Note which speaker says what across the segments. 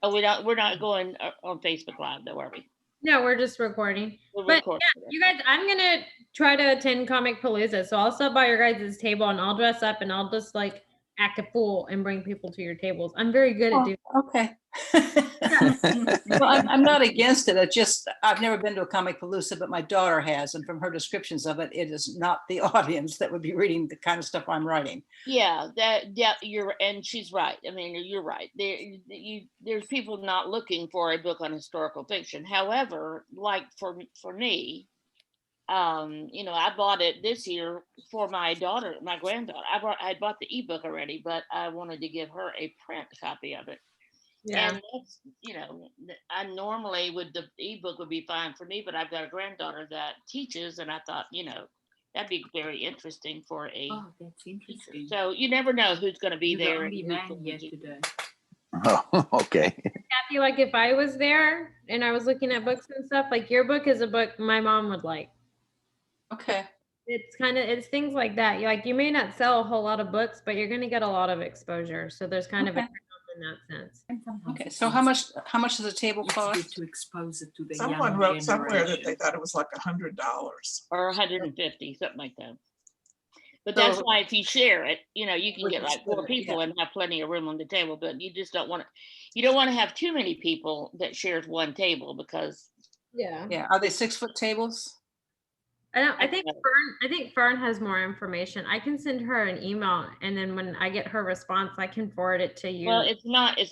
Speaker 1: Oh, we're not going on Facebook Live, though, are we?
Speaker 2: No, we're just recording.
Speaker 1: We're
Speaker 2: But
Speaker 1: recording.
Speaker 2: yeah, you guys, I'm gonna try to attend Comic Palooza. So I'll stop by your guys' table and I'll dress up and I'll just like act a fool and bring people to your tables. I'm very good at doing
Speaker 3: Okay. Well, I'm not against it. I've never been to a Comic Palooza, but my daughter has. And from her descriptions of it, it is not the audience that would be reading the kind of stuff I'm writing.
Speaker 1: Yeah, and she's right. I mean, you're right. There's people not looking for a book on historical fiction. However, like for me, I bought it this year for my daughter, my granddaughter. I bought the ebook already, but I wanted to give her a print copy of it.
Speaker 2: Yeah.
Speaker 1: And that's, I normally the ebook would be fine for me, but I've got a granddaughter that teaches, and I thought, that'd be very interesting for a.
Speaker 4: Oh, that's interesting.
Speaker 1: Teacher. So you never know who's going to be
Speaker 4: You're
Speaker 1: there.
Speaker 4: the only man yesterday.
Speaker 5: Oh, okay.
Speaker 2: Happy, like if I was there and I was looking at books and stuff, like your book is a book my mom would like.
Speaker 3: Okay.
Speaker 2: It's things like that. You may not sell a whole lot of books, but you're going to get a lot of exposure. So there's kind of a in that sense.
Speaker 3: Okay, so how much does a table cost?
Speaker 4: To expose it to the
Speaker 6: Someone wrote somewhere that they thought it was like $100
Speaker 1: or 150, something like that. But that's why if you share it, you can get like 4 people and have plenty of room on the table. But you just don't want to. You don't want to have too many people that shares one table because.
Speaker 2: Yeah.
Speaker 3: Are they 6-foot tables?
Speaker 2: I think Fern has more information. I can send her an email, and then when I get her response, I can forward it to you.
Speaker 1: Well,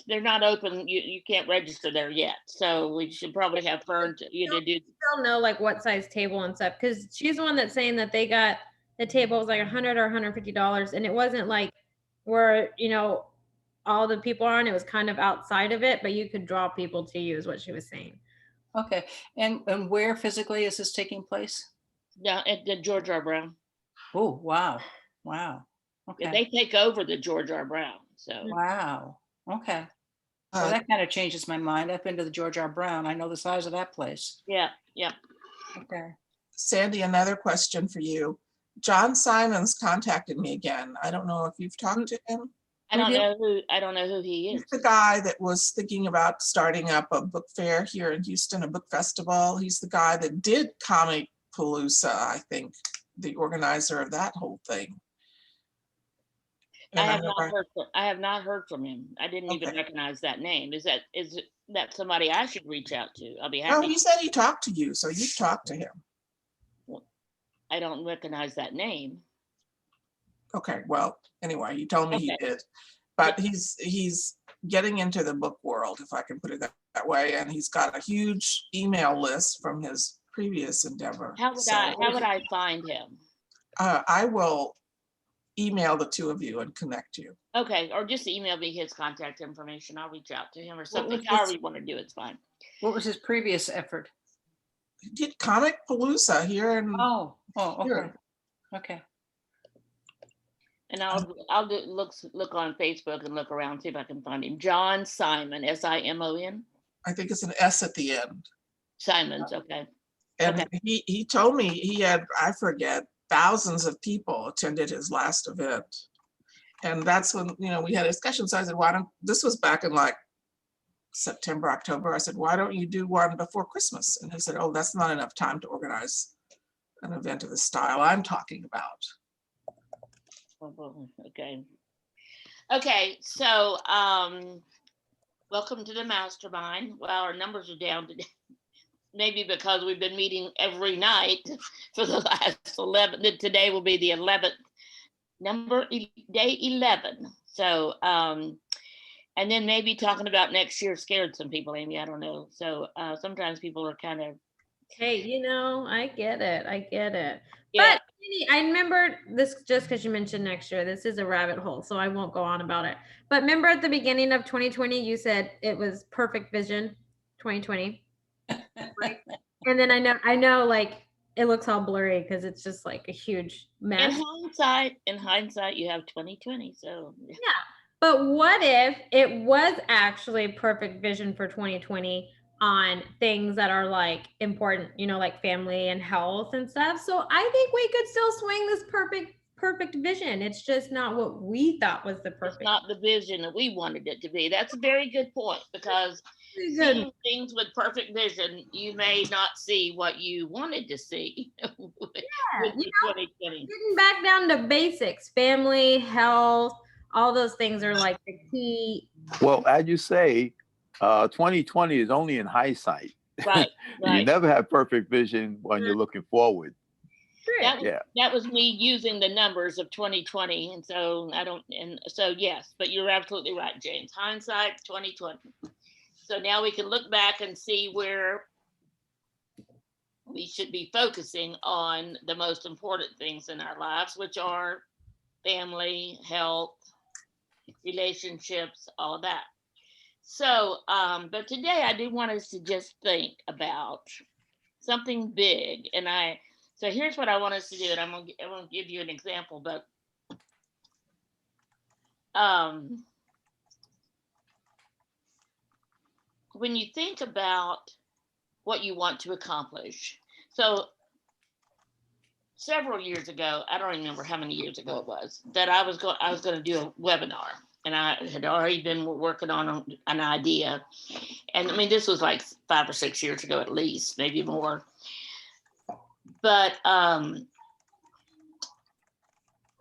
Speaker 1: they're not open. You can't register there yet, so we should probably have Fern to do.
Speaker 2: Still know like what size table and stuff, because she's the one that's saying that they got the table was like $100 or $150, and it wasn't like where all the people are on. It was kind of outside of it, but you could draw people to you, is what she was saying.
Speaker 3: Okay, and where physically is this taking place?
Speaker 1: Yeah, at the George R. Brown.
Speaker 3: Oh, wow. Okay.
Speaker 1: Yeah, they take over the George R. Brown. So.
Speaker 3: Wow. Okay. Well, that kind of changes my mind. I've been to the George R. Brown. I know the size of that place.
Speaker 1: Yeah.
Speaker 3: Okay.
Speaker 6: Sandy, another question for you. John Simons contacted me again. I don't know if you've talked to him.
Speaker 1: I don't know who he is.
Speaker 6: He's the guy that was thinking about starting up a book fair here in Houston, a book festival. He's the guy that did Comic Palooza, I think, the organizer of that whole thing.
Speaker 1: I have not heard from him. I didn't even recognize that name. Is that somebody I should reach out to? I'll be happy.
Speaker 6: No, he said he talked to you, so you talked to him.
Speaker 1: Well, I don't recognize that name.
Speaker 6: Okay, well, anyway, he told me he did. But he's getting into the book world, if I can put it that way, and he's got a huge email list from his previous endeavor.
Speaker 1: How would I find him?
Speaker 6: I will email the two of you and connect you.
Speaker 1: Okay, or just email me his contact information. I'll reach out to him or something. However you want to do it's fine.
Speaker 3: What was his previous effort?
Speaker 6: He did Comic Palooza here in.
Speaker 3: Oh, okay. Okay.
Speaker 1: And I'll look on Facebook and look around, see if I can find him. John Simon, Simon.
Speaker 6: I think it's an S at the end.
Speaker 1: Simons, okay.
Speaker 6: And he told me he had, I forget, thousands of people attended his last event. And that's when, we had a discussion. So I said, this was back in like September, October. I said, why don't you do one before Christmas? And he said, oh, that's not enough time to organize an event of the style I'm talking about.
Speaker 1: Okay, so welcome to the Mastermind. Well, our numbers are down today. Maybe because we've been meeting every night for the last 11. Today will be the 11th day 11. So, and then maybe talking about next year scared some people, Amy. I don't know. So sometimes people are kind of.
Speaker 2: Hey, I get it.
Speaker 1: Yeah.
Speaker 2: But I remember this just because you mentioned next year. This is a rabbit hole, so I won't go on about it. But remember at the beginning of 2020, you said it was perfect vision 2020. Right? And then I know like it looks all blurry because it's just like a huge mess.
Speaker 1: In hindsight, you have 2020. So
Speaker 2: yeah. But what if it was actually perfect vision for 2020 on things that are like important, like family and health and stuff? So I think we could still swing this perfect vision. It's just not what we thought was the
Speaker 1: It's
Speaker 2: perfect.
Speaker 1: not the vision that we wanted it to be. That's a very good point, because
Speaker 2: Very good.
Speaker 1: seeing things with perfect vision, you may not see what you wanted to see with
Speaker 2: you
Speaker 1: the 2020.
Speaker 2: Getting back down to basics, family, health, all those things are like the key.
Speaker 5: Well, as you say, 2020 is only in hindsight.
Speaker 1: Right,
Speaker 5: You
Speaker 1: right.
Speaker 5: never have perfect vision when you're looking forward.
Speaker 2: Correct.
Speaker 1: That was me using the numbers of 2020, and so yes, but you're absolutely right, James. Hindsight 2020. So now we can look back and see where we should be focusing on the most important things in our lives, which are family, health, relationships, all of that. So, but today I do want us to just think about something big, so here's what I want us to do, and I'm gonna give you an example, but when you think about what you want to accomplish, so several years ago, I don't remember how many years ago it was, that I was going to do a webinar, and I had already been working on an idea, and I mean this was like 5 or 6 years ago at least, maybe more. But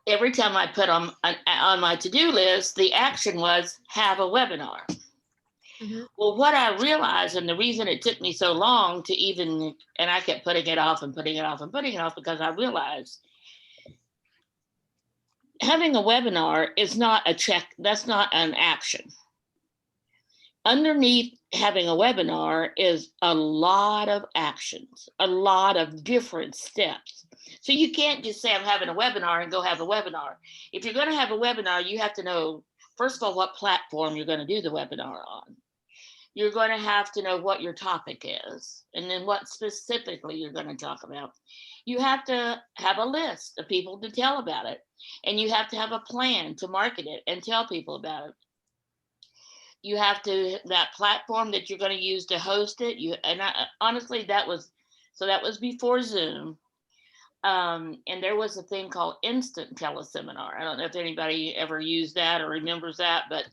Speaker 1: every time I put on my to-do list, the action was have a webinar.
Speaker 2: Mhm.
Speaker 1: Well, what I realized, and the reason it took me so long to even, and I kept putting it off and putting it off and putting it off, because I realized having a webinar is not a check, that's not an action. Underneath having a webinar is a lot of actions, a lot of different steps. So you can't just say I'm having a webinar and go have a webinar. If you're going to have a webinar, you have to know, first of all, what platform you're going to do the webinar on. You're going to have to know what your topic is, and then what specifically you're going to talk about. You have to have a list of people to tell about it, and you have to have a plan to market it and tell people about it. You have to, that platform that you're going to use to host it. Honestly, that was before Zoom. And there was a thing called instant teleseminar. I don't know if anybody ever used that or remembers that, but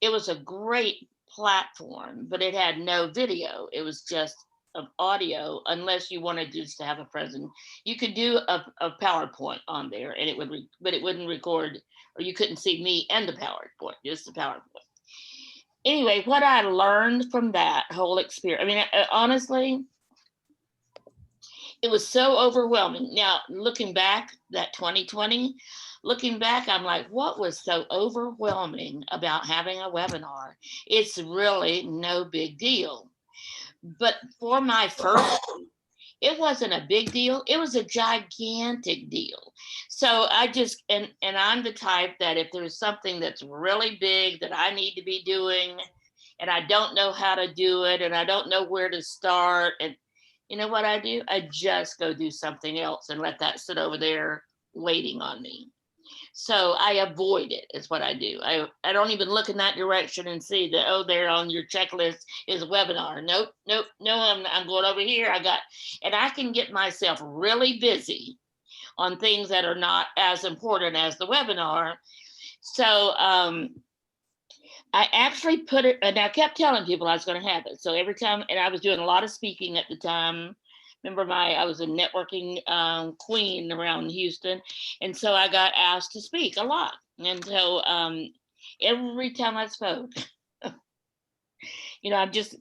Speaker 1: it was a great platform, but it had no video. It was just of audio, unless you wanted just to have a present. You could do a PowerPoint on there, and but it wouldn't record, or you couldn't see me and the PowerPoint, just the PowerPoint. Anyway, what I learned from that whole experience, I mean, honestly, it was so overwhelming. Now, looking back, that 2020, looking back, I'm like, what was so overwhelming about having a webinar? It's really no big deal. But for my first, it wasn't a big deal. It was a gigantic deal. So I just, and I'm the type that if there's something that's really big that I need to be doing, and I don't know how to do it, and I don't know where to start, and you know what I do? I just go do something else and let that sit over there waiting on me. So I avoid it, is what I do. I don't even look in that direction and see that, oh, there on your checklist is a webinar. Nope, I'm going over here. And I can get myself really busy on things that are not as important as the webinar. So I actually put it, and I kept telling people I was going to have it. So every time, and I was doing a lot of speaking at the time. Remember, I was a networking queen around Houston. And so I got asked to speak a lot. And so every time I spoke, I just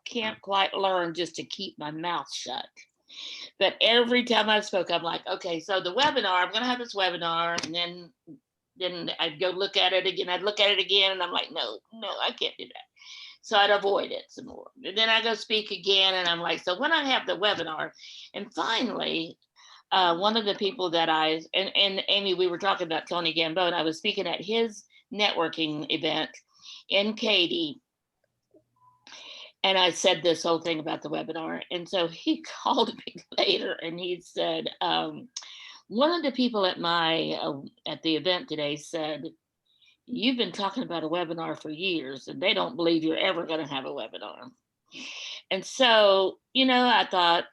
Speaker 1: can't quite learn just to keep my mouth shut. But every time I spoke, I'm like, okay, so the webinar, I'm going to have this webinar, and then I'd go look at it again. I'd look at it again, and I'm like, no, I can't do that. So I'd avoid it some more. And then I go speak again, and I'm like, so when I have the webinar, and finally, one of the people that and Amy, we were talking about Tony Gambone. I was speaking at his networking event in Katy, and I said this whole thing about the webinar. And so he called me later, and he said, one of the people at at the event today said, you've been talking about a webinar for years, and they don't believe you're ever going to have a webinar. And so, I thought,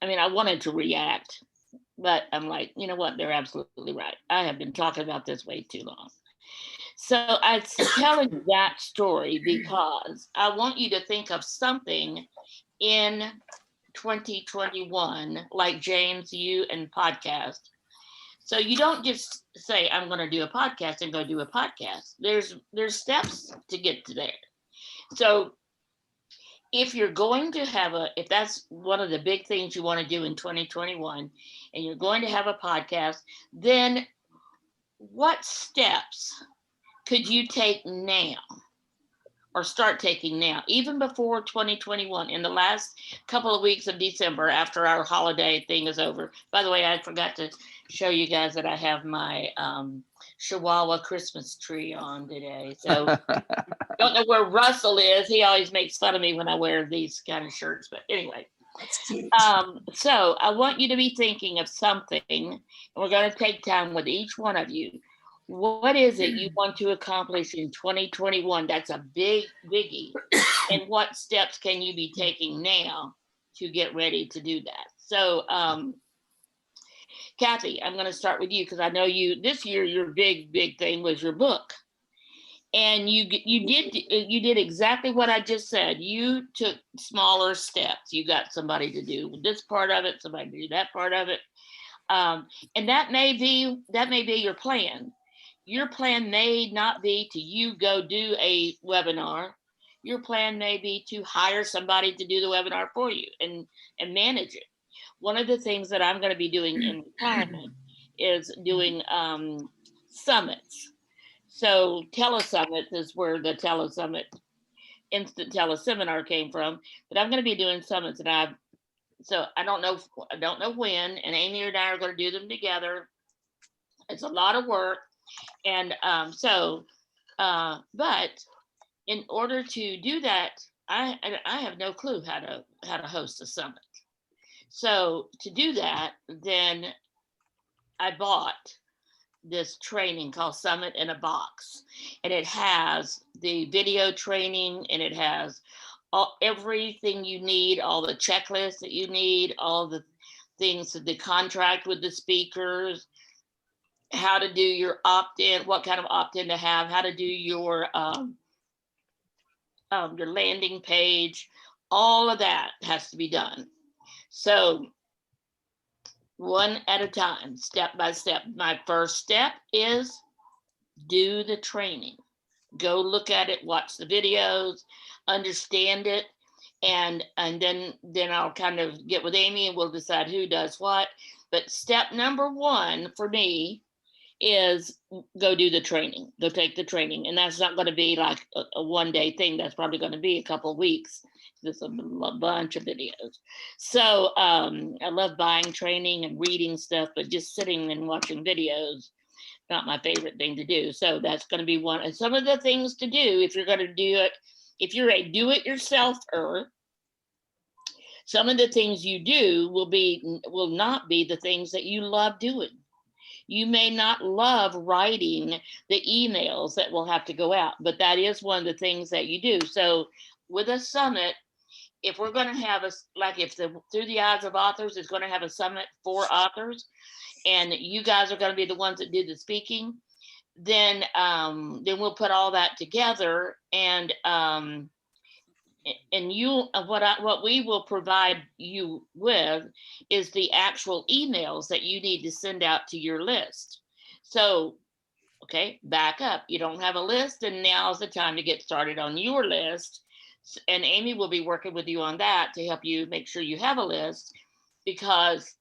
Speaker 1: I wanted to react, But I'm like, you know what? They're absolutely right. I have been talking about this way too long. So I'm telling you that story because I want you to think of something in 2021, like James, you and podcast. So you don't just say, I'm going to do a podcast and go do a podcast. There's steps to get to there. So if you're going to have if that's one of the big things you want to do in 2021, and you're going to have a podcast, then what steps could you take now or start taking now, even before 2021, in the last couple of weeks of December after our holiday thing is over? By the way, I forgot to show you guys that I have my Chihuahua Christmas tree on today. So don't know where Russell is. He always makes fun of me when I wear these kind of shirts. But anyway,
Speaker 6: That's cute.
Speaker 1: so I want you to be thinking of something, and we're going to take time with each one of you. What is it you want to accomplish in 2021? That's a big biggie. And what steps can you be taking now to get ready to do that? So, Kathy, I'm going to start with you because I know this year your big thing was your book. And you did exactly what I just said. You took smaller steps. You got somebody to do this part of it, somebody to do that part of it, and that may be your plan. Your plan may not be to you go do a webinar. Your plan may be to hire somebody to do the webinar for you and manage it. One of the things that I'm going to be doing in retirement is doing summits. So telesummit is where the telesummit instant teleseminar came from. But I'm going to be doing summits, and I don't know when. And Amy and I are going to do them together. It's a lot of work, and but in order to do that, I have no clue how to host a summit. So to do that, then I bought this training called Summit in a Box, and it has the video training, and it has everything you need, all the checklists that you need, all the things, the contract with the speakers, how to do your opt-in, what kind of opt-in to have, how to do your landing page. All of that has to be done. So one at a time, step by step. My first step is do the training. Go look at it, watch the videos, understand it, and then I'll kind of get with Amy and we'll decide who does what. But step number one for me is go do the training, go take the training. And that's not going to be like a one-day thing. That's probably going to be a couple of weeks. There's a bunch of videos. So I love buying training and reading stuff, but just sitting and watching videos, not my favorite thing to do. So that's going to be one. And some of the things to do, if you're going to do it, if you're a do-it-yourselfer, some of the things you do will not be the things that you love doing. You may not love writing the emails that will have to go out, but that is one of the things that you do. So with a summit, if we're going to have Through the Eyes of Authors is going to have a summit for authors, and you guys are going to be the ones that do the speaking, then we'll put all that together, and what we will provide you with is the actual emails that you need to send out to your list. So, okay, back up. You don't have a list, and now's the time to get started on your list. And Amy will be working with you on that to help you make sure you have a list, because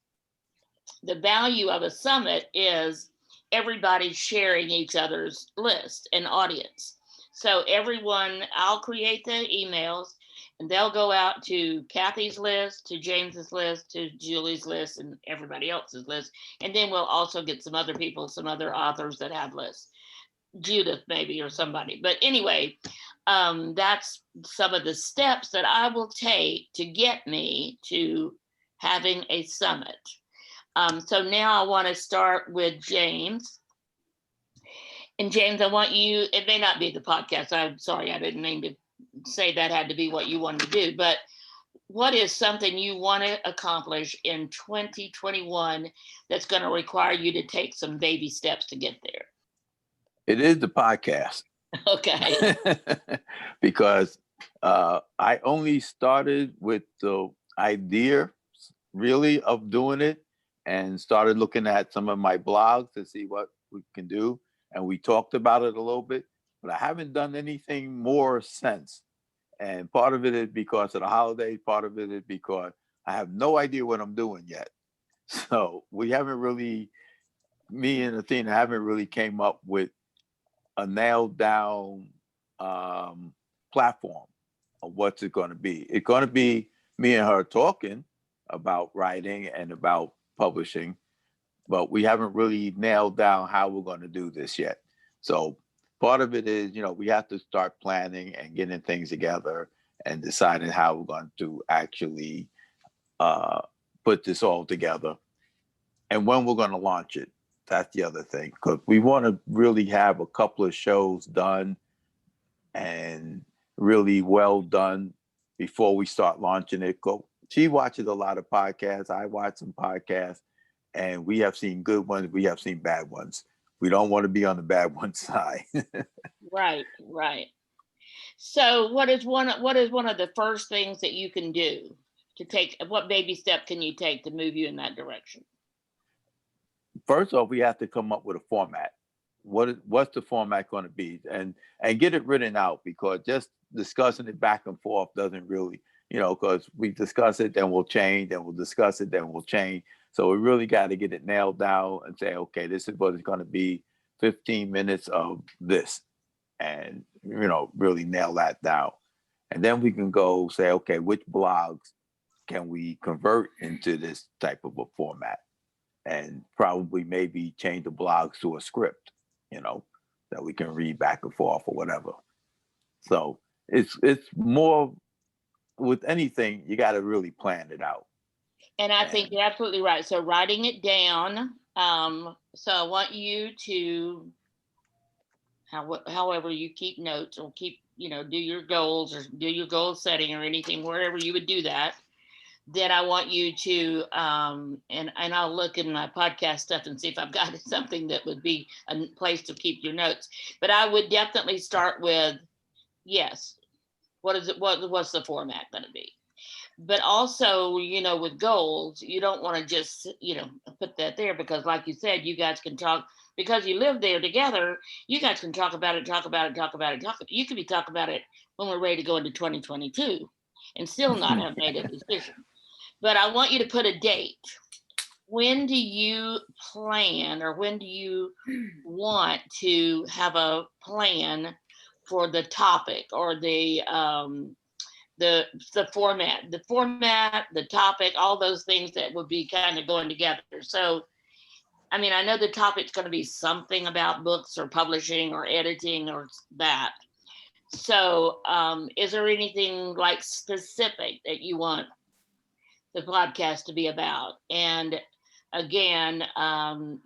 Speaker 1: the value of a summit is everybody sharing each other's list and audience. So I'll create the emails, and they'll go out to Kathy's list, to James's list, to Julie's list, and everybody else's list. And then we'll also get some other authors that have lists, Judith maybe, or somebody. But anyway, that's some of the steps that I will take to get me to having a summit. So now I want to start with James. And James, I want you, it may not be the podcast. I'm sorry, I didn't mean to say that had to be what you wanted to do, but what is something you want to accomplish in 2021 that's going to require you to take some baby steps to get there?
Speaker 5: It is the podcast.
Speaker 1: Okay.
Speaker 5: Because I only started with the idea really of doing it and started looking at some of my blogs to see what we can do. And we talked about it a little bit, but I haven't done anything more since. And part of it is because of the holidays, part of it is because I have no idea what I'm doing yet. So we haven't really, me and Athena haven't really came up with a nailed down platform of what's it going to be. It's going to be me and her talking about writing and about publishing, but we haven't really nailed down how we're going to do this yet. So part of it is, we have to start planning and getting things together and deciding how we're going to actually put this all together and when we're going to launch it. That's the other thing, because we want to really have a couple of shows done and really well done before we start launching it. She watches a lot of podcasts. I watch some podcasts, and we have seen good ones. We have seen bad ones. We don't want to be on the bad one side.
Speaker 1: Right. So what is one of the first things that you can do to take? What baby step can you take to move you in that direction?
Speaker 5: First off, we have to come up with a format. What's the format going to be, and get it written out, because just discussing it back and forth doesn't really, because we discuss it, then we'll change, then we'll discuss it, then we'll change. So we really got to get it nailed down and say, okay, this is what it's going to be, 15 minutes of this, and really nail that down. And then we can go say, okay, which blogs can we convert into this type of a format? And probably maybe change the blogs to a script, that we can read back and forth or whatever. So it's more, with anything, you got to really plan it out.
Speaker 1: And I think you're absolutely right. So writing it down. So I want you to, however you keep notes or do your goals or do your goal setting or anything, wherever you would do that. Then I want you to, and I'll look in my podcast stuff and see if I've got something that would be a place to keep your notes. But I would definitely start with, yes, what is it? What's the format going to be? But also, with goals, you don't want to just, put that there, because like you said, you guys can talk, because you live there together, you guys can talk about it. You could be talking about it when we're ready to go into 2022 and still not have made a decision. But I want you to put a date. When do you plan, or when do you want to have a plan for the topic or the format, the topic, all those things that would be kind of going together? So, I mean, I know the topic's going to be something about books or publishing or editing or that. So, is there anything like specific that you want the podcast to be about? And again, but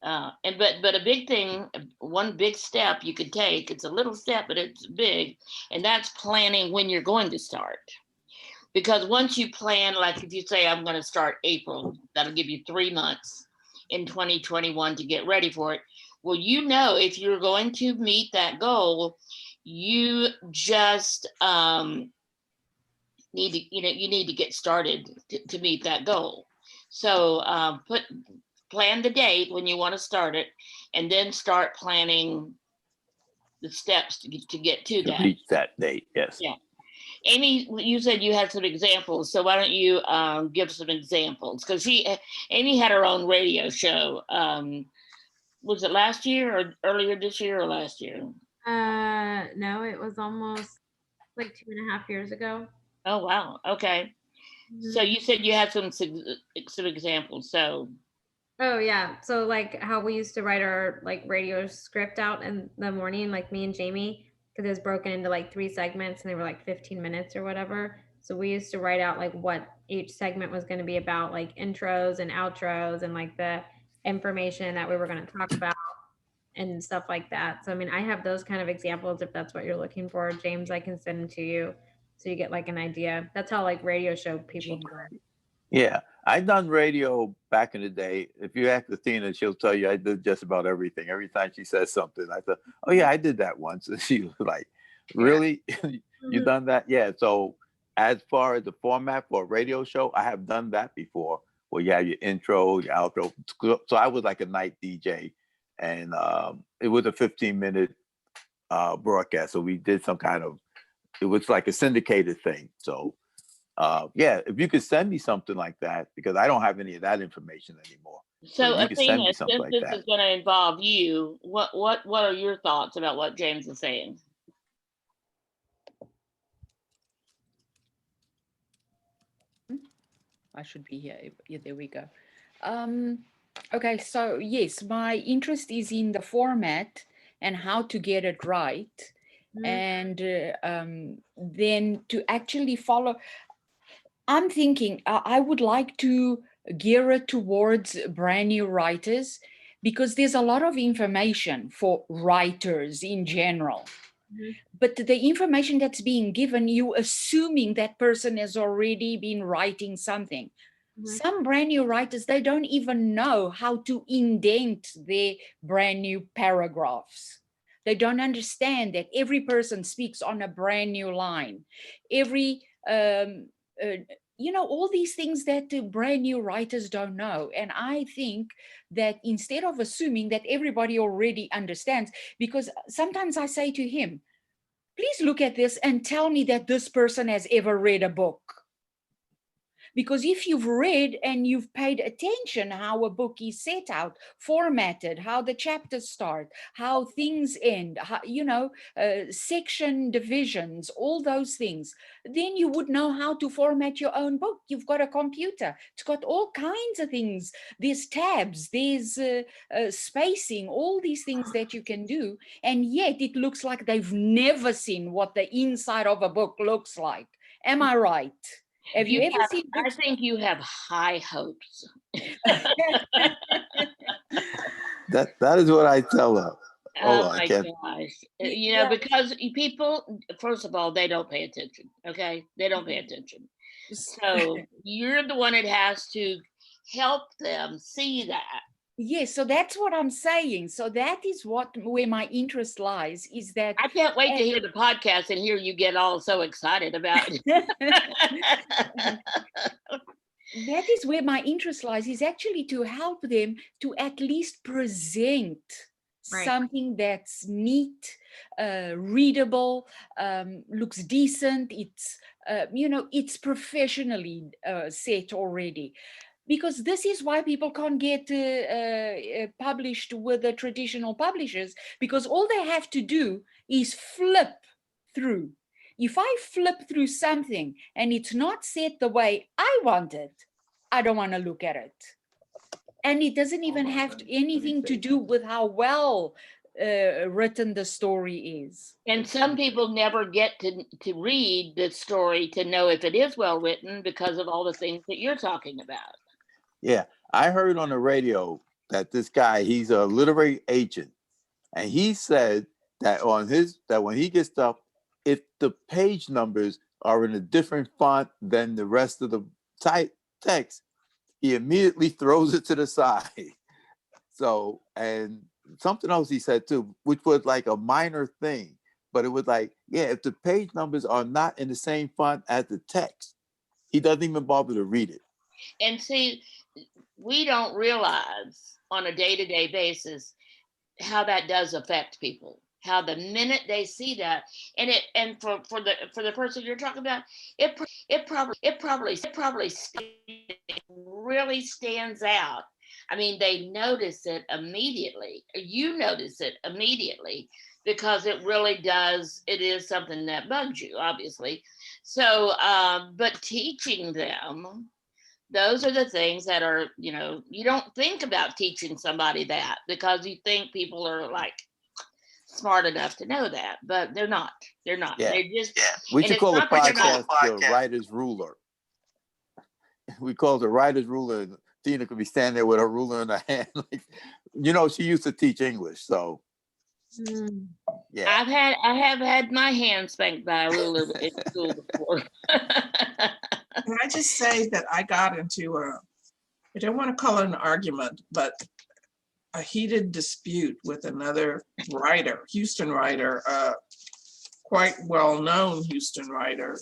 Speaker 1: a big thing, one big step you could take, it's a little step, but it's big, and that's planning when you're going to start. Because once you plan, like if you say, I'm going to start April, that'll give you 3 months in 2021 to get ready for it. Well, if you're going to meet that goal, you just, you need to get started to meet that goal. So plan the date when you want to start it, and then start planning the steps to get to that.
Speaker 5: Reach that date, yes.
Speaker 1: Yeah. Amy, you said you had some examples, so why don't you give some examples? Because Amy had her own radio show. Was it last year or earlier this year or last year?
Speaker 2: No, it was almost like 2.5 years ago.
Speaker 1: Oh, wow. Okay. Mm-hmm. So you said you had some examples. So.
Speaker 2: Oh yeah. So like how we used to write our like radio script out in the morning, like me and Jamie, because it was broken into like 3 segments and they were like 15 minutes or whatever. So we used to write out like what each segment was going to be about, like intros and outros and like the information that we were going to talk about and stuff like that. So I mean, I have those kind of examples if that's what you're looking for, James. I can send them to you. so you get like an idea. That's how like radio show people do it.
Speaker 5: Yeah, I've done radio back in the day. If you ask Athena, she'll tell you I did just about everything. Every time she says something, I thought, "Oh yeah, I did that once." And she was like, "Really? You done that?" Yeah. So as far as the format for a radio show, I have done that before, where you have your intro, your outro. So I was like a night DJ, and it was a 15-minute broadcast. So we did some kind of, it was like a syndicated thing. So yeah, if you could send me something like that, because I don't have any of that information anymore.
Speaker 1: So
Speaker 5: if you could send
Speaker 1: Athena,
Speaker 5: me something
Speaker 1: since
Speaker 5: like
Speaker 1: this
Speaker 5: that.
Speaker 1: is going to involve you, what are your thoughts about what James is saying?
Speaker 7: I should be here. Yeah, there we go. Okay, so yes, my interest is in the format and how to get it right. And then to actually follow. I'm thinking I would like to gear it towards brand new writers, because there's a lot of information for writers in general. But the information that's being given, you assuming that person has already been writing something. Some brand new writers, they don't even know how to indent their brand new paragraphs. They don't understand that every person speaks on a brand new line. Every, all these things that the brand new writers don't know. And I think that instead of assuming that everybody already understands, because sometimes I say to him, please look at this and tell me that this person has ever read a book. Because if you've read and you've paid attention how a book is set out, formatted, how the chapters start, how things end, how, section divisions, all those things, then you would know how to format your own book. You've got a computer. It's got all kinds of things. There's tabs, there's spacing, all these things that you can do. And yet it looks like they've never seen what the inside of a book looks like. Am I right? Have you ever seen
Speaker 1: I think you have high hopes.
Speaker 5: That is what I tell her.
Speaker 1: Oh my gosh. Because people, first of all, they don't pay attention. Okay. They don't pay attention. So you're the one that has to help them see that.
Speaker 7: Yes, so that's what I'm saying. So that is where my interest lies, is that
Speaker 1: I can't wait to hear the podcast and hear you get all so excited about it.
Speaker 7: That is where my interest lies, is actually to help them to at least present something that's neat, readable, looks decent. It's it's professionally set already. Because this is why people can't get published with the traditional publishers, because all they have to do is flip through. If I flip through something and it's not set the way I want it, I don't want to look at it. And it doesn't even have anything to do with how well written the story is.
Speaker 1: And some people never get to read the story to know if it is well written because of all the things that you're talking about.
Speaker 5: Yeah, I heard on the radio that this guy, he's a literary agent, and he said that when he gets stuff, if the page numbers are in a different font than the rest of the text, he immediately throws it to the side. So, and something else he said too, which was like a minor thing, but it was like, yeah, if the page numbers are not in the same font as the text, he doesn't even bother to read it.
Speaker 1: And see, we don't realize on a day-to-day basis how that does affect people. How the minute they see that, and for the person you're talking about, it probably really stands out. I mean, they notice it immediately. You notice it immediately because it really does. It is something that bugs you, obviously. So, but teaching them. Those are the things that are, you don't think about teaching somebody that because you think people are like smart enough to know that, but they're not. They're not.
Speaker 5: Yeah.
Speaker 1: They're just.
Speaker 5: We should call the podcast the writer's ruler. We call it the writer's ruler. Tina could be standing there with her ruler in her hand. Like, she used to teach English, so.
Speaker 2: Mm.
Speaker 5: Yeah.
Speaker 1: I have had my hand spanked by a ruler in school before.
Speaker 6: Can I just say that I got into I don't want to call it an argument, but a heated dispute with another writer, Houston writer, quite well-known Houston writer,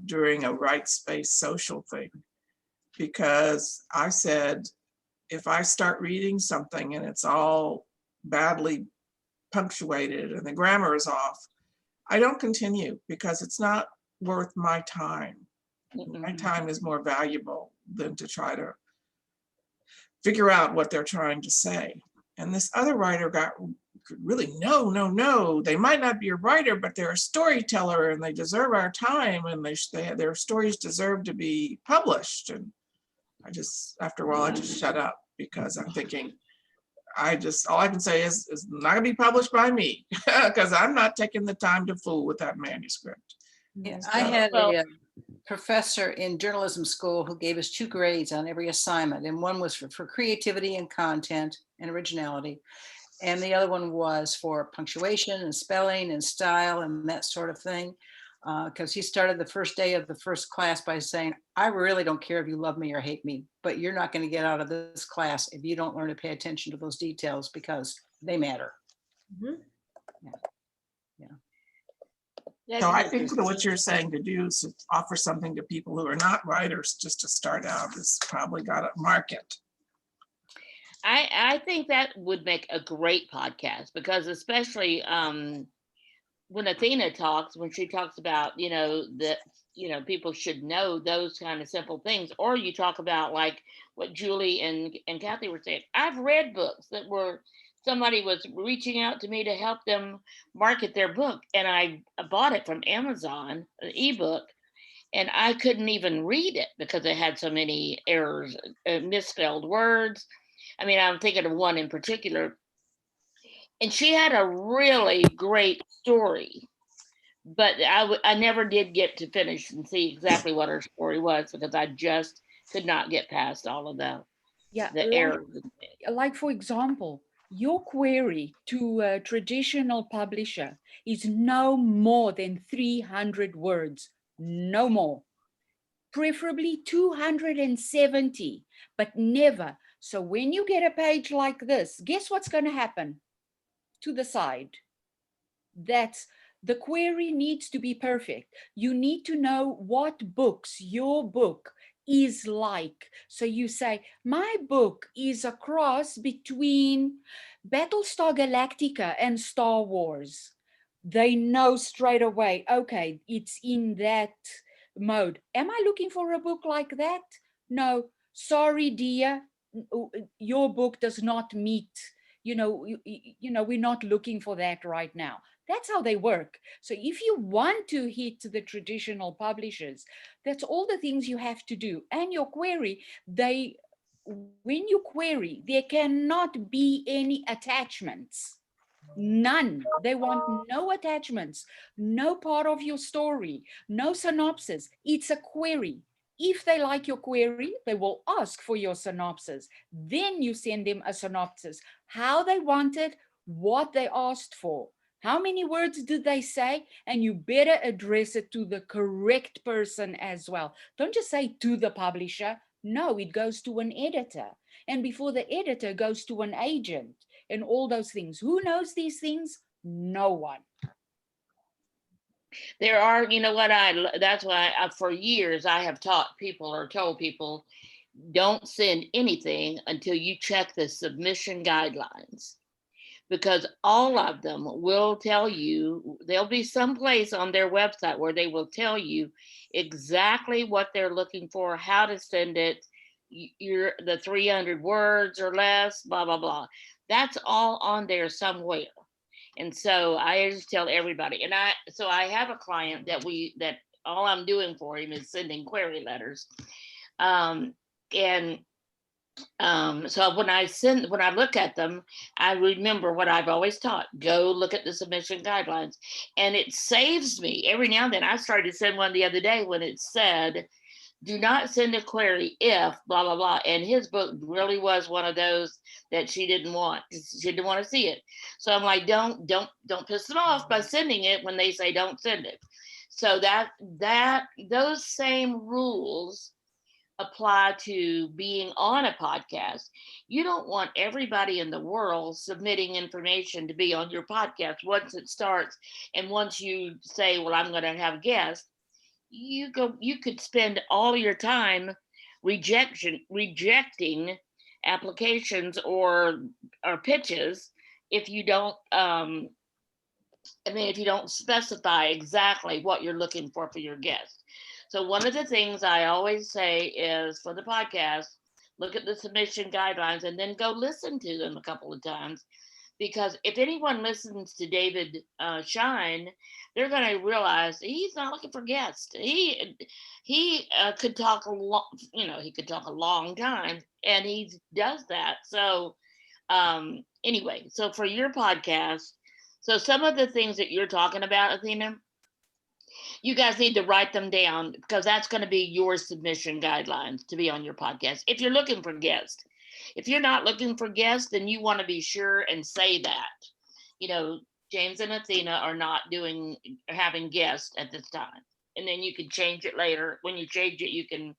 Speaker 6: during a right space social thing. Because I said, if I start reading something and it's all badly punctuated and the grammar is off, I don't continue because it's not worth my time. My time is more valuable than to try to figure out what they're trying to say. And this other writer got really, no, they might not be a writer, but they're a storyteller and they deserve our time and their stories deserve to be published. And I just, after a while, I just shut up because I'm thinking, all I can say is it's not gonna be published by me because I'm not taking the time to fool with that manuscript.
Speaker 3: Yeah,
Speaker 6: So-
Speaker 3: I had
Speaker 1: Well-
Speaker 3: a professor in journalism school who gave us 2 grades on every assignment, and one was for creativity and content and originality, and the other one was for punctuation and spelling and style and that sort of thing. Because he started the first day of the first class by saying, I really don't care if you love me or hate me, but you're not going to get out of this class if you don't learn to pay attention to those details because they matter.
Speaker 2: Mhm.
Speaker 6: So I think that what you're saying to do is to offer something to people who are not writers just to start out has probably got a market.
Speaker 1: I think that would make a great podcast because especially when Athena talks, when she talks about, that, people should know those kind of simple things, or you talk about like what Julie and Kathy were saying. I've read books that were, somebody was reaching out to me to help them market their book. And I bought it from Amazon, an ebook, and I couldn't even read it because it had so many errors, misspelled words. I mean, I'm thinking of one in particular. And she had a really great story, but I never did get to finish and see exactly what her story was because I just could not get past all of the errors.
Speaker 7: Like for example, your query to a traditional publisher is no more than 300 words, no more. Preferably 270, but never. So when you get a page like this, guess what's going to happen? To the side. That's the query needs to be perfect. You need to know what books your book is like. So you say, my book is a cross between Battlestar Galactica and Star Wars. They know straight away, okay, it's in that mode. Am I looking for a book like that? No, sorry, dear, your book does not meet, we're not looking for that right now. That's how they work. So if you want to hit the traditional publishers, that's all the things you have to do. And your query, when you query, there cannot be any attachments. None. They want no attachments, no part of your story, no synopsis. It's a query. If they like your query, they will ask for your synopsis. Then you send them a synopsis, how they want it, what they asked for. How many words did they say? And you better address it to the correct person as well. Don't just say to the publisher. No, it goes to an editor. And before the editor goes to an agent and all those things. Who knows these things? No one.
Speaker 1: There are, that's why for years I have taught people or told people, don't send anything until you check the submission guidelines. Because all of them will tell you, there'll be some place on their website where they will tell you exactly what they're looking for, how to send it, the 300 words or less, blah, blah, blah. That's all on there somewhere. And so I just tell everybody, and I have a client that all I'm doing for him is sending query letters. So when I look at them, I remember what I've always taught: go look at the submission guidelines, and it saves me every now and then. I started to send one the other day when it said, Do not send a query if blah, blah, blah. And his book really was one of those that she didn't want. She didn't want to see it. So I'm like, don't piss them off by sending it when they say don't send it. So those same rules apply to being on a podcast. You don't want everybody in the world submitting information to be on your podcast once it starts. And once you say, well, I'm going to have guests, you could spend all your time rejecting applications or pitches if you don't if you don't specify exactly what you're looking for your guest. So one of the things I always say is for the podcast, look at the submission guidelines and then go listen to them a couple of times. Because if anyone listens to David Shine, they're going to realize he's not looking for guests. He could talk he could talk a long time, and he does that. So anyway, so for your podcast, so some of the things that you're talking about, Athena, you guys need to write them down because that's going to be your submission guidelines to be on your podcast. If you're looking for guests. If you're not looking for guests, then you want to be sure and say that, James and Athena are not having guests at this time. And then you can change it later. When you change it, you can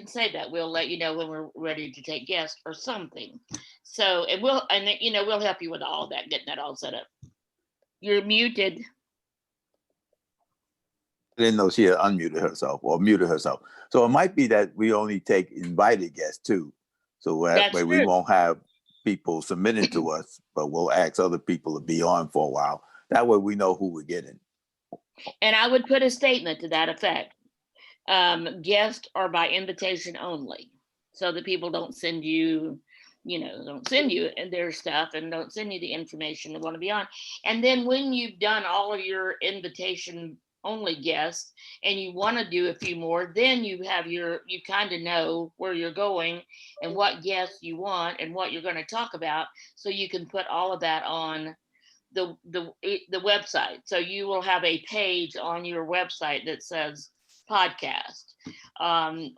Speaker 1: say that. We'll let you know when we're ready to take guests or something. So, we'll help you with all that, getting that all set up. You're muted.
Speaker 5: I didn't know she had unmuted herself or muted herself. So it might be that we only take invited guests too. So that way we won't have people submitting to us, but we'll ask other people to be on for a while. That way we know who we're getting.
Speaker 1: And I would put a statement to that effect. Guests are by invitation only. So that people don't send you, their stuff and don't send you the information they want to be on. And then when you've done all of your invitation only guests and you want to do a few more, then you kind of know where you're going and what guests you want and what you're going to talk about, so you can put all of that on the website. So you will have a page on your website that says podcast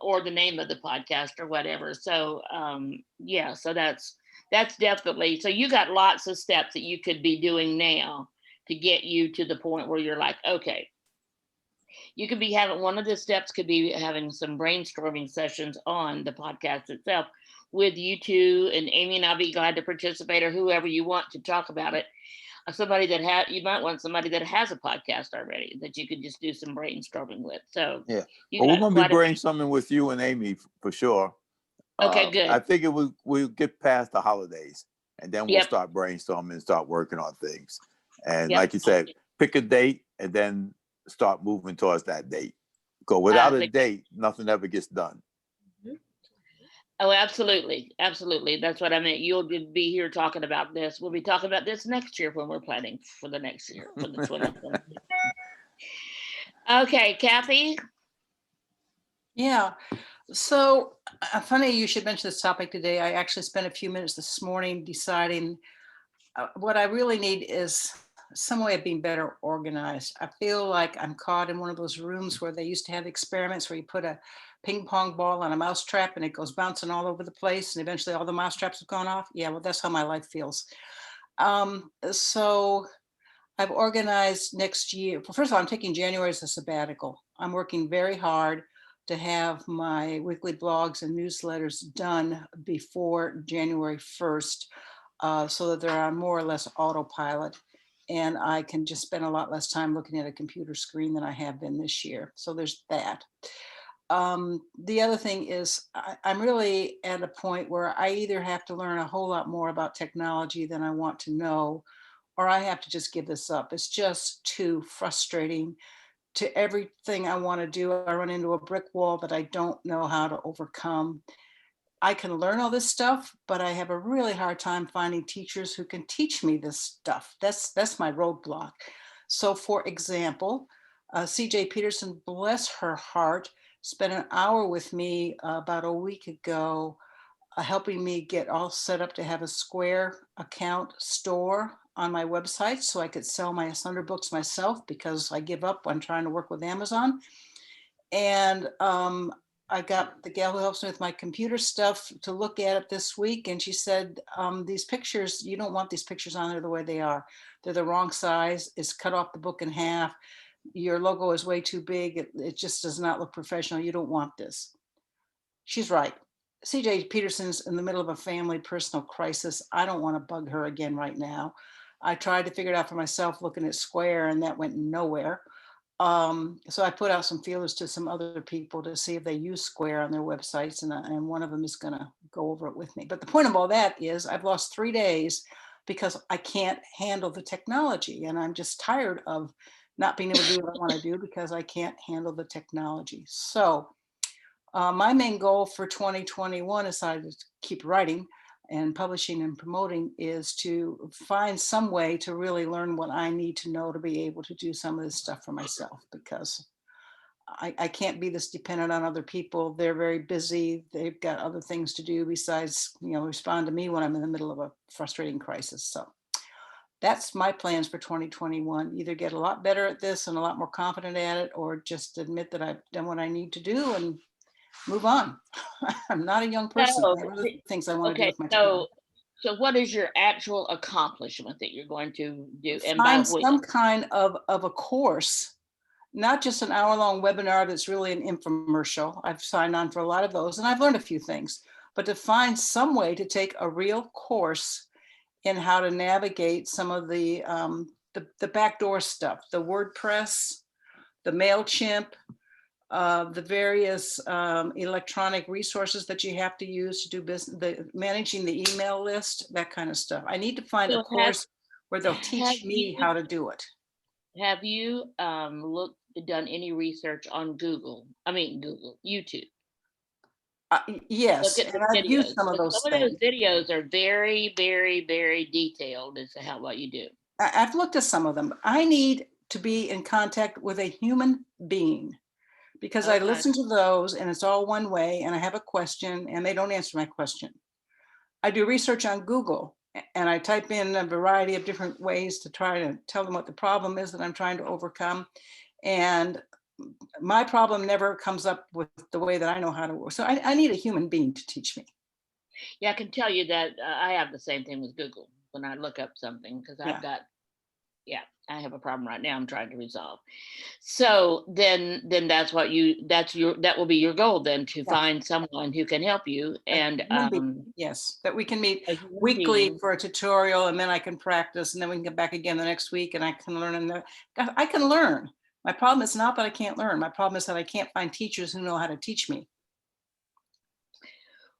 Speaker 1: or the name of the podcast or whatever. So so that's definitely, so you got lots of steps that you could be doing now to get you to the point where you're like, okay, you could be having, one of the steps could be having some brainstorming sessions on the podcast itself with you two, and Amy and I'll be glad to participate, or whoever you want to talk about it. You might want somebody that has a podcast already that you could just do some brainstorming with. So
Speaker 5: yeah, well, we're going to be brainstorming with you and Amy for sure.
Speaker 1: Okay, good.
Speaker 5: I figure we'll get past the holidays and then we'll start brainstorming and start working on things. And like you said, pick a date and then start moving towards that date. Because without a date, nothing ever gets done.
Speaker 1: Oh, absolutely. Absolutely. That's what I meant. You'll be here talking about this. We'll be talking about this next year when we're planning for the next year, for the 2020. Okay, Kathy.
Speaker 3: Yeah. So funny you should mention this topic today. I actually spent a few minutes this morning deciding what I really need is some way of being better organized. I feel like I'm caught in one of those rooms where they used to have experiments where you put a ping pong ball on a mouse trap and it goes bouncing all over the place and eventually all the mouse traps have gone off. Yeah, well, that's how my life feels. So I've organized next year. Well, first of all, I'm taking January as a sabbatical. I'm working very hard to have my weekly blogs and newsletters done before January 1st, so that they're on more or less autopilot. And I can just spend a lot less time looking at a computer screen than I have been this year. So there's that. The other thing is I'm really at a point where I either have to learn a whole lot more about technology than I want to know, or I have to just give this up. It's just too frustrating. To everything I want to do, I run into a brick wall that I don't know how to overcome. I can learn all this stuff, but I have a really hard time finding teachers who can teach me this stuff. That's my roadblock. So for example, CJ Peterson, bless her heart, spent an hour with me about a week ago, helping me get all set up to have a Square account store on my website so I could sell my Asunder books myself, because I give up on trying to work with Amazon. And I got the gal who helps me with my computer stuff to look at it this week, and she said, these pictures, you don't want these pictures on there the way they are. They're the wrong size. It's cut off the book in half. Your logo is way too big. It just does not look professional. You don't want this. She's right. CJ Peterson's in the middle of a family personal crisis. I don't want to bug her again right now. I tried to figure it out for myself looking at Square, and that went nowhere. So I put out some feelers to some other people to see if they use Square on their websites, and one of them is going to go over it with me. But the point of all that is I've lost 3 days because I can't handle the technology, and I'm just tired of not being able to do what I want to do because I can't handle the technology. So my main goal for 2021, aside to keep writing and publishing and promoting, is to find some way to really learn what I need to know to be able to do some of this stuff for myself, because I can't be this dependent on other people. They're very busy. They've got other things to do besides, respond to me when I'm in the middle of a frustrating crisis. So that's my plans for 2021. Either get a lot better at this and a lot more confident at it, or just admit that I've done what I need to do and move on. I'm not a young person. I have other things I want to do with my time.
Speaker 1: So what is your actual accomplishment that you're going to do? And
Speaker 3: Find some kind of a course, not just an hour-long webinar that's really an infomercial. I've signed on for a lot of those, and I've learned a few things, but to find some way to take a real course in how to navigate some of the backdoor stuff, the WordPress, the MailChimp, the various electronic resources that you have to use to do business, managing the email list, that kind of stuff. I need to find a course where they'll teach me how to do it.
Speaker 1: Have you done any research on YouTube?
Speaker 3: Yes, and I've used some of those
Speaker 1: Some of those videos are very, very, very detailed as to what you do.
Speaker 3: I've looked at some of them. I need to be in contact with a human being, because I listen to those and it's all one way, and I have a question and they don't answer my question. I do research on Google and I type in a variety of different ways to try to tell them what the problem is that I'm trying to overcome. And my problem never comes up with the way that I know how to work. So I need a human being to teach me.
Speaker 1: Yeah, I can tell you that I have the same thing with Google when I look up something, because I have a problem right now I'm trying to resolve. So then that will be your goal then, to find someone who can help you. And
Speaker 3: yes, that we can meet weekly for a tutorial, and then I can practice, and then we can get back again the next week and I can learn. And I can learn. My problem is not that I can't learn. My problem is that I can't find teachers who know how to teach me.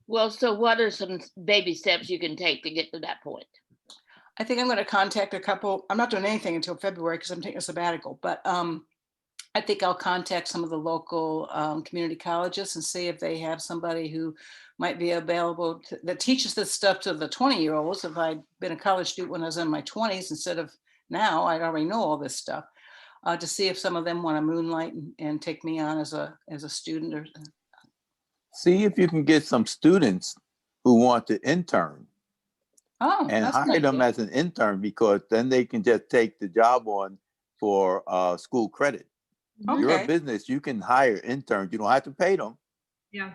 Speaker 1: Well, so what are some baby steps you can take to get to that point?
Speaker 3: I think I'm going to contact a couple. I'm not doing anything until February because I'm taking a sabbatical, but I think I'll contact some of the local community colleges and see if they have somebody who might be available that teaches this stuff to the 20-year-olds. If I'd been a college student when I was in my 20s instead of now, I'd already know all this stuff, to see if some of them want to moonlight and take me on as a student. Or
Speaker 5: see if you can get some students who want to intern. And hire them as an intern, because then they can just take the job on for school credit. Okay. You're a business, you can hire interns. You don't have to pay them.
Speaker 2: Yeah.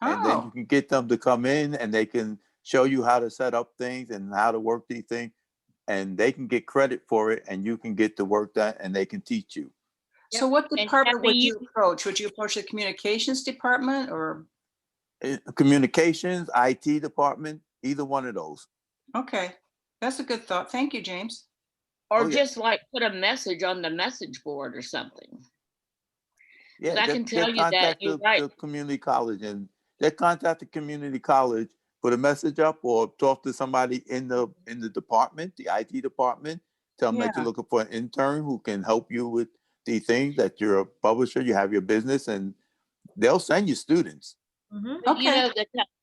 Speaker 5: And then you can get them to come in and they can show you how to set up things and how to work these things. And they can get credit for it, and you can get the work done, and they can teach you.
Speaker 3: So what department would you approach? Would you approach the communications department or?
Speaker 5: Communications, IT department, either one of those.
Speaker 3: Okay, that's a good thought. Thank you, James.
Speaker 1: Or just like put a message on the message board or something. Yeah, I can tell you that you're right.
Speaker 5: The community college, and they contact the community college, put a message up, or talk to somebody in the department, the IT department. Tell them that you're looking for an intern who can help you with these things. That you're a publisher, you have your business, and they'll send you students.
Speaker 1: Mm-hmm. Okay. You know,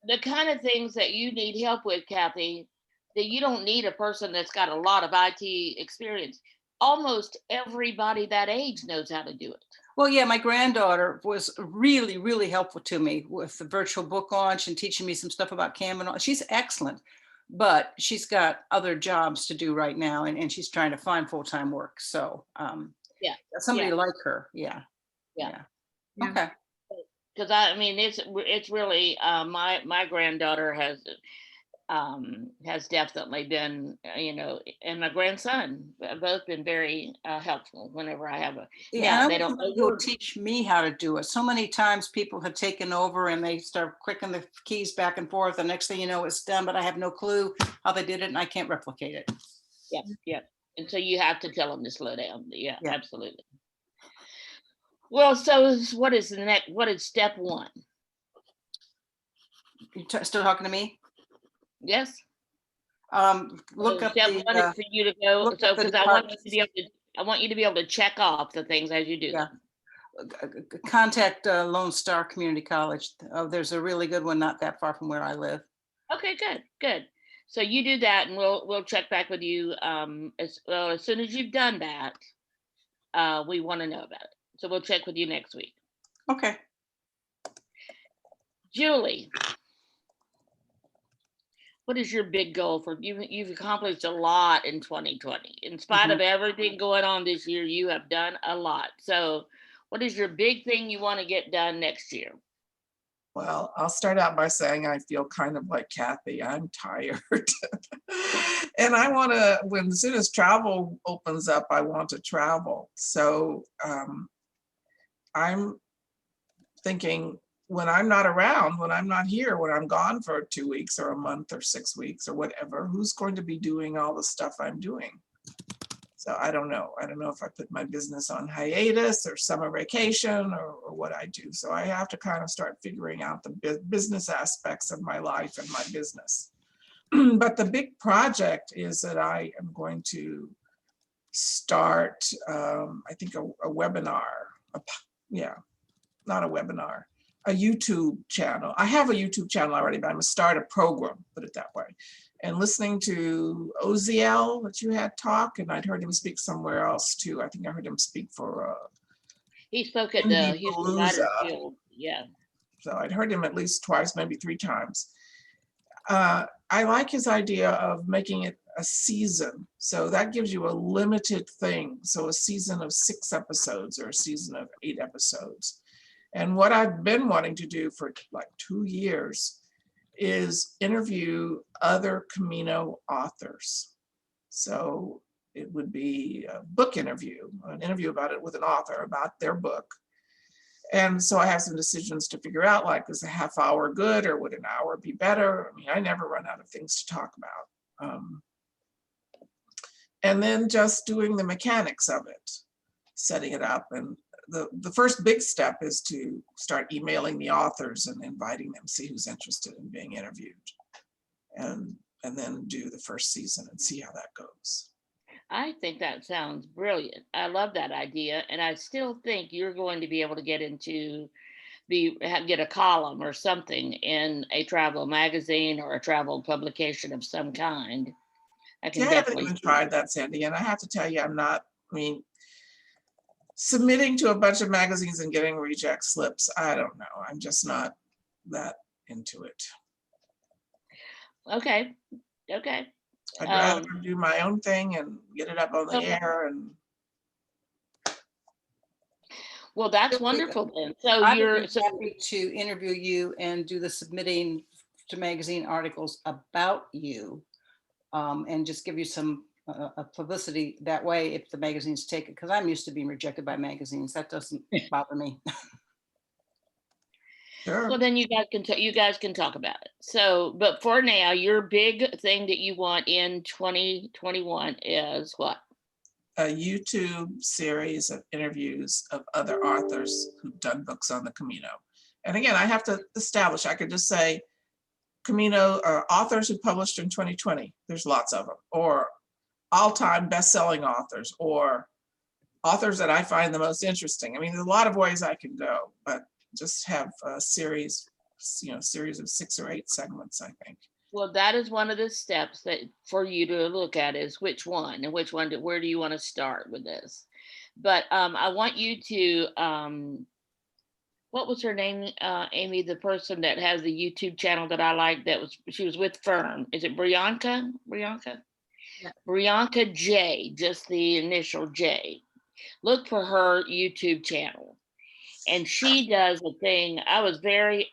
Speaker 1: the kind of things that you need help with, Kathy, that you don't need a person that's got a lot of IT experience. Almost everybody that age knows how to do it.
Speaker 3: Well, yeah, my granddaughter was really, really helpful to me with the virtual book launch and teaching me some stuff about Canva and all. She's excellent, but she's got other jobs to do right now, and she's trying to find full-time work. So somebody like her. Yeah. Okay.
Speaker 1: because I mean, it's really, my granddaughter has definitely been, and my grandson have both been very helpful whenever I have a,
Speaker 3: Yeah,
Speaker 1: now
Speaker 3: and
Speaker 1: they
Speaker 3: I
Speaker 1: don't
Speaker 3: want
Speaker 1: know
Speaker 3: somebody who will
Speaker 1: words.
Speaker 3: teach me how to do it. So many times people have taken over and they start clicking the keys back and forth. The next thing you know, it's done, but I have no clue how they did it and I can't replicate it.
Speaker 1: Yep, yep. And so you have to tell them to slow down. Yeah,
Speaker 3: Yeah.
Speaker 1: absolutely. Well, so what is the next, what is step one?
Speaker 3: You still talking to me?
Speaker 1: Yes?
Speaker 3: Look
Speaker 1: So
Speaker 3: up
Speaker 1: step one is
Speaker 3: the,
Speaker 1: for you to go,
Speaker 3: look
Speaker 1: so
Speaker 3: up the
Speaker 1: because I want you to
Speaker 3: departments.
Speaker 1: be able to, I want you to be able to check off the things as you do
Speaker 3: Yeah.
Speaker 1: them.
Speaker 3: Contact Lone Star Community College. There's a really good one not that far from where I live.
Speaker 1: Okay, good, good. So you do that and we'll check back with you as well as soon as you've done that. We want to know about it. So we'll check with you next week.
Speaker 3: Okay.
Speaker 1: Julie, what is your big goal for you? You've accomplished a lot in 2020. In spite of everything going on this year, you have done a lot. So what is your big thing you want to get done next year?
Speaker 6: Well, I'll start out by saying I feel kind of like Kathy. I'm tired. And I want to, when as soon as travel opens up, I want to travel. So I'm thinking when I'm not around, when I'm not here, when I'm gone for 2 weeks or a month or 6 weeks or whatever, who's going to be doing all the stuff I'm doing? So I don't know. I don't know if I put my business on hiatus or summer vacation or what I do. So I have to kind of start figuring out the business aspects of my life and my business. But the big project is that I am going to start, I think, a webinar. Not a webinar, a YouTube channel. I have a YouTube channel already, but I'm gonna start a program, put it that way. And listening to Oziel that you had talk, and I'd heard him speak somewhere else too. I think I heard him speak for
Speaker 1: He spoke at the
Speaker 6: Indie
Speaker 1: Houston
Speaker 6: Palooza.
Speaker 1: Writers Guild. Yeah.
Speaker 6: So I'd heard him at least twice, maybe 3 times. I like his idea of making it a season. So that gives you a limited thing. So a season of 6 episodes or a season of 8 episodes. And what I've been wanting to do for like 2 years is interview other Camino authors. So it would be a book interview, an interview about it with an author about their book. And so I have some decisions to figure out, like, is a half hour good or would an hour be better? I mean, I never run out of things to talk about. And then just doing the mechanics of it, setting it up. And the first big step is to start emailing the authors and inviting them, see who's interested in being interviewed. And then do the first season and see how that goes.
Speaker 1: I think that sounds brilliant. I love that idea. And I still think you're going to be able to get into get a column or something in a travel magazine or a travel publication of some kind. I can
Speaker 6: I haven't
Speaker 1: definitely
Speaker 6: even
Speaker 1: see
Speaker 6: tried
Speaker 1: that.
Speaker 6: that, Sandy. And I have to tell you, submitting to a bunch of magazines and getting reject slips, I don't know. I'm just not that into it.
Speaker 1: Okay. Okay.
Speaker 6: I'd rather do my own thing and get it up on the
Speaker 1: Okay.
Speaker 6: air. And
Speaker 1: Well, that's wonderful then. So
Speaker 3: I would
Speaker 1: you're
Speaker 3: be happy to interview you and do the submitting to magazine articles about you, and just give you some publicity that way if the magazines take it, because I'm used to being rejected by magazines. That doesn't bother me.
Speaker 6: sure.
Speaker 1: well, then you guys can talk about it. So, but for now, your big thing that you want in 2021 is what?
Speaker 6: A YouTube series of interviews of other authors who've done books on the Camino. And again, I have to establish, I could just say Camino authors who published in 2020, there's lots of them, or all-time best-selling authors, or authors that I find the most interesting. I mean, there's a lot of ways I can go, but just have a series of 6 or 8 segments, I think.
Speaker 1: Well, that is one of the steps that for you to look at is which one and where do you want to start with this? But I want you to, what was her name, Amy, the person that has the YouTube channel that I like, she was with Fern. Is it Brianka?
Speaker 2: Yeah.
Speaker 1: Brianka J, just the initial J. Look for her YouTube channel. and she does a thing.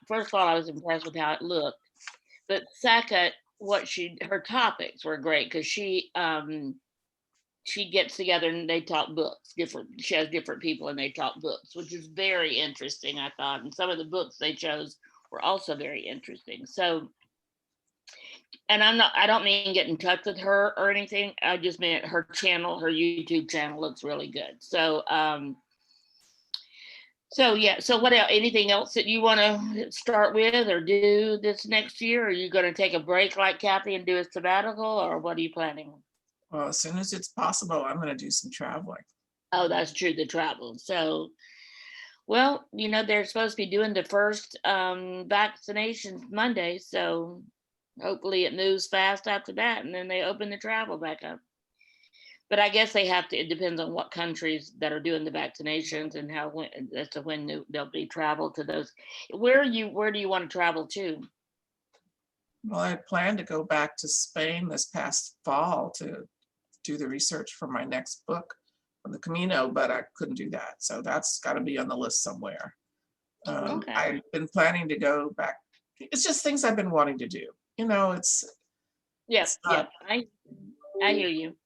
Speaker 1: First of all, I was impressed with how it looked, but second, her topics were great because she gets together and they talk books. She has different people and they talk books, which is very interesting, I thought. And some of the books they chose were also very interesting. So, and I don't mean get in touch with her or anything. I just meant her YouTube channel looks really good. So, yeah. So what else? Anything else that you want to start with or do this next year? Are you going to take a break like Kathy and do a sabbatical, or what are you planning?
Speaker 6: Well, as soon as it's possible, I'm going to do some traveling.
Speaker 1: Oh, that's true, the travel. So, well, they're supposed to be doing the first vaccinations Monday. So hopefully it moves fast after that and then they open the travel back up. But I guess it depends on what countries that are doing the vaccinations and as to when there'll be travel to those. Where do you want to travel to?
Speaker 6: Well, I plan to go back to Spain this past fall to do the research for my next book on the Camino, but I couldn't do that. So that's got to be on the list somewhere.
Speaker 1: Okay.
Speaker 6: I've been planning to go back. It's just things I've been wanting to do.
Speaker 1: Yes. Yeah. I hear you.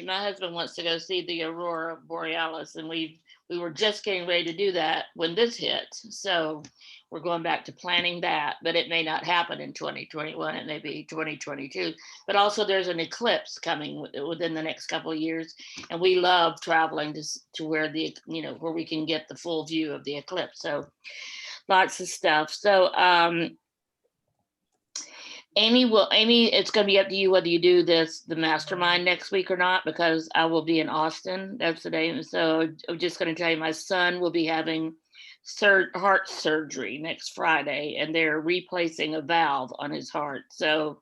Speaker 1: My husband wants to go see the Aurora Borealis, and we were just getting ready to do that when this hit. So we're going back to planning that, but it may not happen in 2021. It may be 2022. But also there's an eclipse coming within the next couple of years, and we love traveling to where where we can get the full view of the eclipse. So lots of stuff. So Amy, it's going to be up to you whether you do the mastermind next week or not, because I will be in Austin. That's the day. So I'm just going to tell you, my son will be having heart surgery next Friday, and they're replacing a valve on his heart. So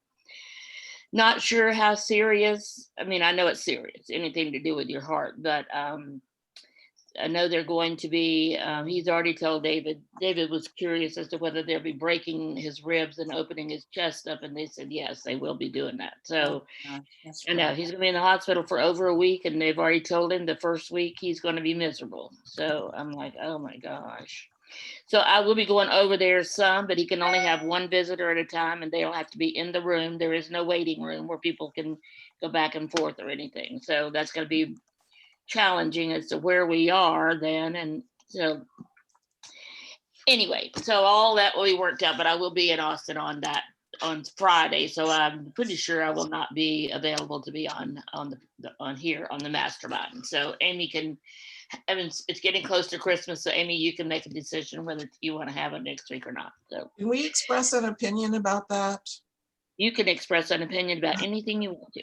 Speaker 1: not sure how serious. I mean, I know it's serious, anything to do with your heart, but I know they're going to be, he's already told David was curious as to whether they'll be breaking his ribs and opening his chest up. And they said, yes, they will be doing that. So I know he's going to be in the hospital for over a week, and they've already told him the first week he's going to be miserable. So I'm like, oh my gosh. So I will be going over there some, but he can only have one visitor at a time, and they'll have to be in the room. There is no waiting room where people can go back and forth or anything. So that's going to be challenging as to where we are then. And so anyway, so all that will be worked out, but I will be in Austin on Friday. So I'm pretty sure I will not be available to be on here on the mastermind. So Amy it's getting close to Christmas. So Amy, you can make a decision whether you want to have it next week or not. So
Speaker 6: can we express an opinion about that?
Speaker 1: You can express an opinion about anything you want to.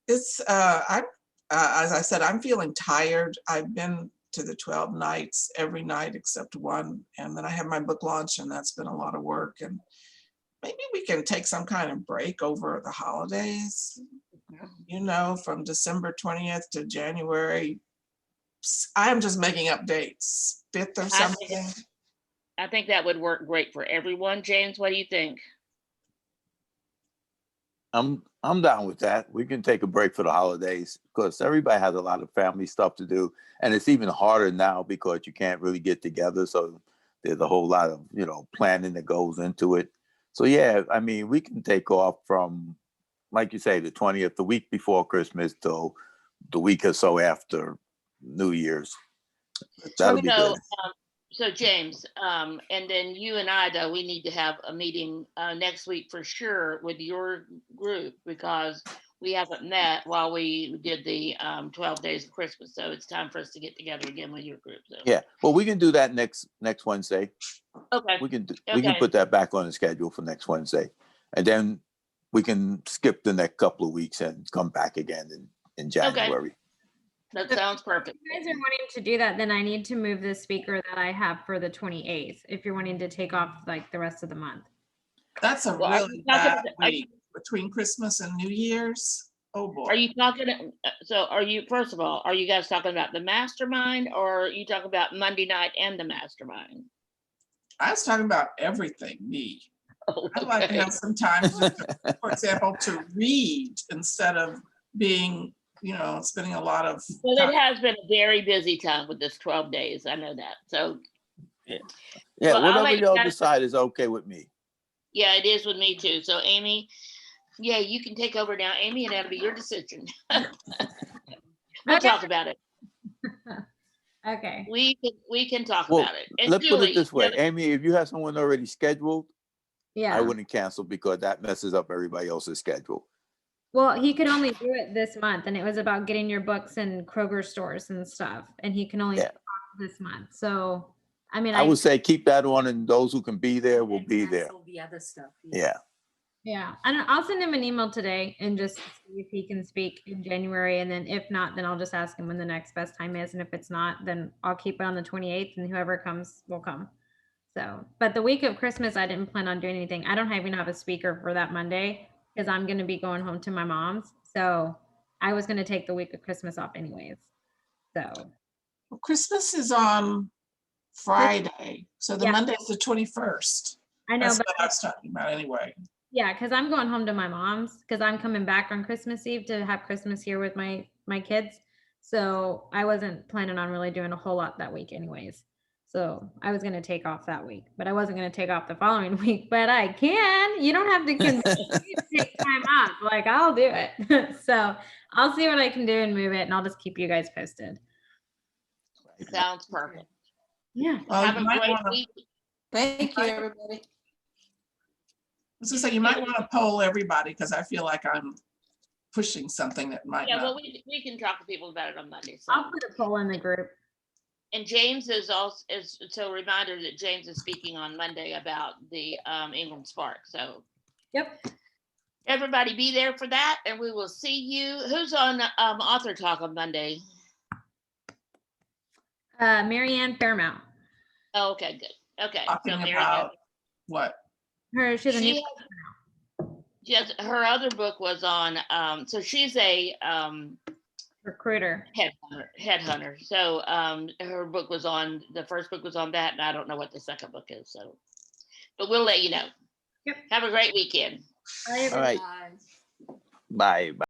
Speaker 6: It's, as I said, I'm feeling tired. I've been to the 12 nights every night except one. And then I have my book launch, and that's been a lot of work. And maybe we can take some kind of break over the holidays, from December 20th to January. I am just making up dates, 5th or something.
Speaker 1: I think that would work great for everyone. James, what do you think?
Speaker 5: I'm down with that. We can take a break for the holidays because everybody has a lot of family stuff to do, and it's even harder now because you can't really get together. So there's a whole lot of planning that goes into it. So yeah, I mean, we can take off from, like you say, the 20th, the week before Christmas, till the week or so after New Year's. That'll be good.
Speaker 1: So James, and then you and I, though, we need to have a meeting next week for sure with your group, because we haven't met while we did the 12 days of Christmas. So it's time for us to get together again with your group. So.
Speaker 5: Yeah, well, we can do that next Wednesday.
Speaker 1: Okay.
Speaker 5: We can put that back on the schedule for next Wednesday, and then we can skip the next couple of weeks and come back again in January.
Speaker 1: Okay. That sounds perfect.
Speaker 2: If you guys are wanting to do that, then I need to move the speaker that I have for the 28th, if you're wanting to take off like the rest of the month.
Speaker 6: That's a really bad week between Christmas and New Year's. Oh boy.
Speaker 1: Are you talking, first of all, are you guys talking about the mastermind, or are you talking about Monday night and the mastermind?
Speaker 6: I was talking about everything, me.
Speaker 1: Oh, okay.
Speaker 6: I'd like to have some time, for example, to read instead of being spending a lot of
Speaker 1: Well,
Speaker 6: time.
Speaker 1: it has been a very busy time with this 12 days. I know that. So,
Speaker 5: Yeah,
Speaker 1: Well, I'll
Speaker 5: whatever
Speaker 1: let you
Speaker 5: y'all
Speaker 1: guys-
Speaker 5: decide is okay with me.
Speaker 1: yeah, it is with me too. So, Amy, yeah, you can take over now, Amy, and that'll be your decision. We'll
Speaker 2: Okay.
Speaker 1: talk about it.
Speaker 2: Okay.
Speaker 1: We can talk
Speaker 5: Well,
Speaker 1: about it. And
Speaker 5: let's put
Speaker 1: Julie,
Speaker 5: it this way,
Speaker 1: you have-
Speaker 5: Amy, if you have someone already scheduled, I
Speaker 2: Yeah.
Speaker 5: wouldn't cancel because that messes up everybody else's schedule.
Speaker 2: Well, he could only do it this month, and it was about getting your books in Kroger stores and stuff, and he can only
Speaker 5: Yeah.
Speaker 2: talk this month. So, I mean,
Speaker 5: I would say keep that on, and those who can be there will
Speaker 4: And
Speaker 5: be there.
Speaker 4: cancel the other stuff.
Speaker 5: Yeah.
Speaker 2: yeah, I'll send him an email today and just see if he can speak in January, and then if not, then I'll just ask him when the next best time is, and if it's not, then I'll keep it on the 28th, and whoever comes will come. So, but the week of Christmas, I didn't plan on doing anything. I don't even have a speaker for that Monday because I'm going to be going home to my mom's. So I was going to take the week of Christmas off anyways. So
Speaker 6: Well, Christmas is on Friday, so the
Speaker 2: Yeah.
Speaker 6: Monday's the 21st.
Speaker 2: I know,
Speaker 6: That's
Speaker 2: but
Speaker 6: what I was talking about anyway.
Speaker 2: yeah, because I'm going home to my mom's because I'm coming back on Christmas Eve to have Christmas here with my kids. So I wasn't planning on really doing a whole lot that week anyways. So I was going to take off that week, but I wasn't going to take off the following week, but I can. You don't have to convince me to take time off. Like, I'll do it. So I'll see what I can do and move it, and I'll just keep you guys posted.
Speaker 1: sounds perfect.
Speaker 2: Yeah.
Speaker 6: Well,
Speaker 1: Have
Speaker 6: you
Speaker 1: a
Speaker 6: might
Speaker 1: great
Speaker 6: wanna-
Speaker 1: week.
Speaker 3: Thank you, everybody.
Speaker 6: I was gonna say, you might want to poll everybody because I feel like I'm pushing something that might
Speaker 1: Yeah, well,
Speaker 6: not.
Speaker 1: we can talk to people about it on Monday. So.
Speaker 2: I'll put a poll in the group.
Speaker 1: And James is also, so a reminder that James is speaking on Monday about the Ingram Spark. So
Speaker 2: Yep.
Speaker 1: everybody be there for that, and we will see you. Who's on Author Talk on Monday?
Speaker 2: Marianne Fairmount.
Speaker 1: Oh, okay, good. Okay, so
Speaker 6: Talking
Speaker 1: Mary,
Speaker 6: about what?
Speaker 2: She's a new.
Speaker 1: she has her other book was on. So she's a
Speaker 2: recruiter.
Speaker 1: headhunter. So her book was on. The first book was on that, and I don't know what the second book is. So, but we'll let you know.
Speaker 2: Yep.
Speaker 1: Have a great weekend.
Speaker 2: Bye,
Speaker 5: All right.
Speaker 4: Bye.
Speaker 5: Bye. Bye.